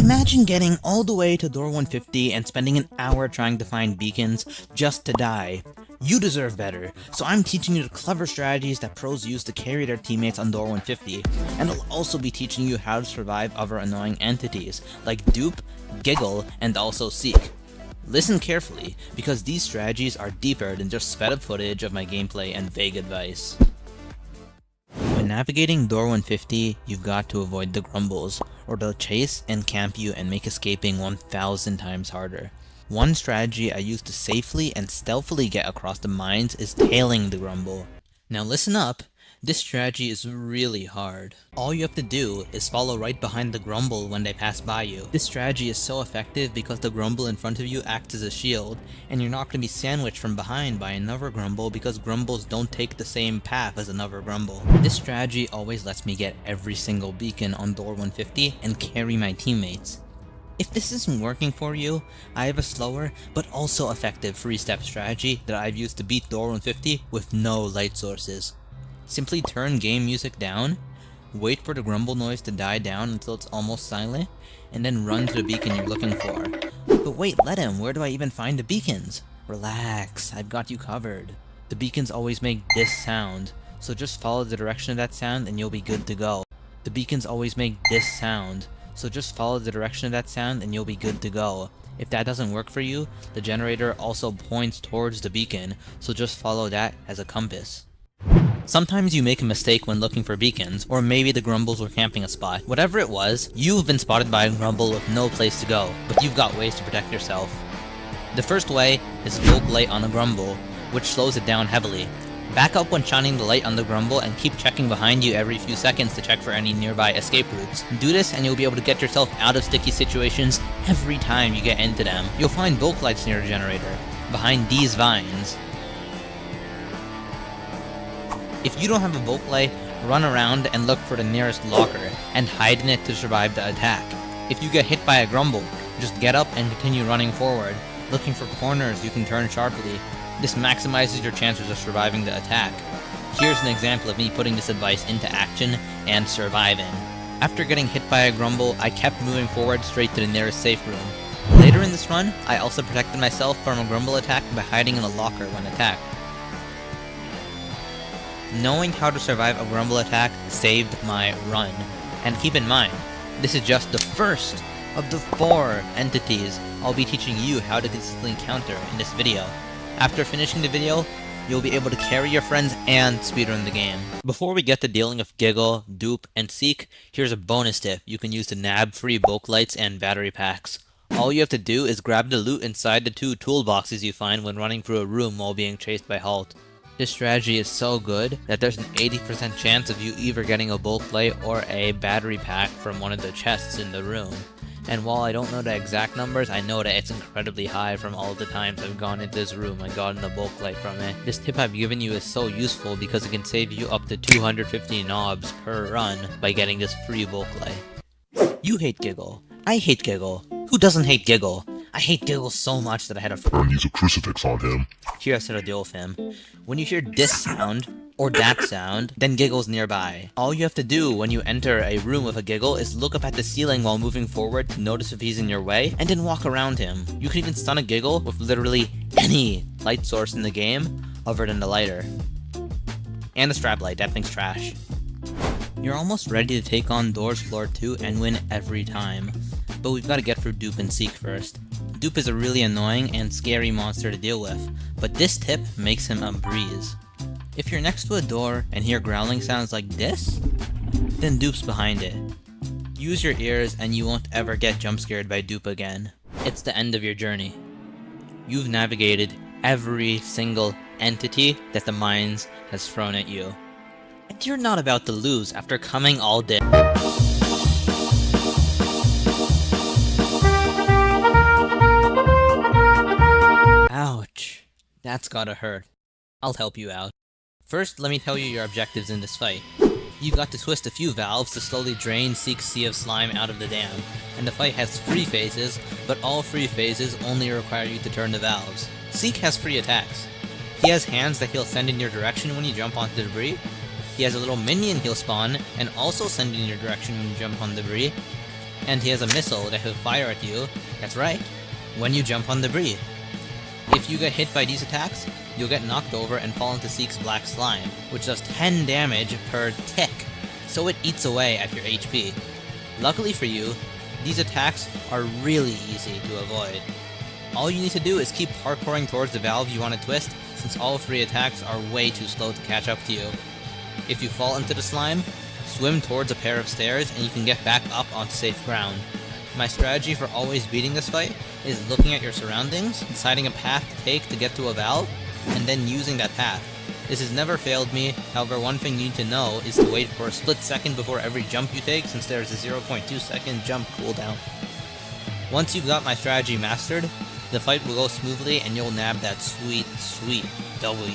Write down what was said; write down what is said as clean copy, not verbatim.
Imagine getting all the way to door 150 and spending an hour trying to find beacons just to die. You deserve better, so I'm teaching you the clever strategies that pros use to carry their teammates on door 150, and I'll also be teaching you how to survive other annoying entities like Dupe, Giggle, and also Seek. Listen carefully, because these strategies are deeper than just sped up footage of my gameplay and vague advice. When navigating door 150, you've got to avoid the grumbles, or they'll chase and camp you and make escaping 1,000 times harder. One strategy I use to safely and stealthily get across the mines is tailing the grumble. Now listen up, this strategy is really hard. All you have to do is follow right behind the grumble when they pass by you. This strategy is so effective because the grumble in front of you acts as a shield, and you're not going to be sandwiched from behind by another grumble because grumbles don't take the same path as another grumble. This strategy always lets me get every single beacon on door 150 and carry my teammates. If this isn't working for you, I have a slower but also effective 3-step strategy that I've used to beat door 150 with no light sources. Simply turn game music down, wait for the grumble noise to die down until it's almost silent, and then run to the beacon you're looking for. But wait, let him, where do I even find the beacons? Relax, I've got you covered. The beacons always make this sound, so just follow the direction of that sound and you'll be good to go. The beacons always make this sound, so just follow the direction of that sound and you'll be good to go. If that doesn't work for you, the generator also points towards the beacon, so just follow that as a compass. Sometimes you make a mistake when looking for beacons, or maybe the grumbles were camping a spot. Whatever it was, you've been spotted by a grumble with no place to go, but you've got ways to protect yourself. The first way is Vogue Light on a grumble, which slows it down heavily. Back up when shining the light on the grumble and keep checking behind you every few seconds to check for any nearby escape routes. Do this and you'll be able to get yourself out of sticky situations every time you get into them. You'll find Vogue Lights near the generator, behind these vines. If you don't have a Vogue Light, run around and look for the nearest locker, and hide in it to survive the attack. If you get hit by a grumble, just get up and continue running forward, looking for corners you can turn sharply. This maximizes your chances of surviving the attack. Here's an example of me putting this advice into action and surviving. After getting hit by a grumble, I kept moving forward straight to the nearest safe room. Later in this run, I also protected myself from a grumble attack by hiding in a locker when attacked. Knowing how to survive a grumble attack saved my run. And keep in mind, this is just the first of the 4 entities I'll be teaching you how to consistently counter in this video. After finishing the video, you'll be able to carry your friends and speedrun the game. Before we get to dealing with Giggle, Dupe, and Seek, here's a bonus tip you can use to nab free Vogue Lights and battery packs. All you have to do is grab the loot inside the 2 toolboxes you find when running through a room while being chased by Halt. This strategy is so good that there's an 80% chance of you either getting a Vogue Light or a battery pack from one of the chests in the room. And while I don't know the exact numbers, I know that it's incredibly high from all the times I've gone into this room and gotten a Vogue Light from it. This tip I've given you is so useful because it can save you up to 250 knobs per run by getting this free Vogue Light. You hate Giggle. I hate Giggle. Who doesn't hate Giggle? I hate Giggle so much that I had to use a crucifix on him. Here's how to deal with him. When you hear this sound, or that sound, then Giggle's nearby. All you have to do when you enter a room with a Giggle is look up at the ceiling while moving forward to notice if he's in your way, and then walk around him. You can even stun a Giggle with literally any light source in the game other than the lighter. And the strap light, that thing's trash. You're almost ready to take on Doors Floor 2 and win every time. But we've got to get through Dupe and Seek first. Dupe is a really annoying and scary monster to deal with, but this tip makes him a breeze. If you're next to a door and hear growling sounds like this, then Dupe's behind it. Use your ears and you won't ever get jump scared by Dupe again. It's the end of your journey. You've navigated every single entity that the mines has thrown at you. And you're not about to lose after coming all day. Ouch. That's gotta hurt. I'll help you out. First, let me tell you your objectives in this fight. You've got to twist a few valves to slowly drain Seek's sea of slime out of the dam, and the fight has 3 phases, but all 3 phases only require you to turn the valves. Seek has 3 attacks. He has hands that he'll send in your direction when you jump onto debris. He has a little minion he'll spawn, and also send in your direction when you jump on debris. And he has a missile that he'll fire at you, that's right, when you jump on debris. If you get hit by these attacks, you'll get knocked over and fall into Seek's Black Slime, which does 10 damage per tick, so it eats away at your HP. Luckily for you, these attacks are really easy to avoid. All you need to do is keep parkouring towards the valve you want to twist, since all 3 attacks are way too slow to catch up to you. If you fall into the slime, swim towards a pair of stairs and you can get back up onto safe ground. My strategy for always beating this fight is looking at your surroundings, deciding a path to take to get to a valve, and then using that path. This has never failed me, however one thing you need to know is to wait for a split second before every jump you take, since there is a 0.2 second jump cooldown. Once you've got my strategy mastered, the fight will go smoothly and you'll nab that sweet, sweet W.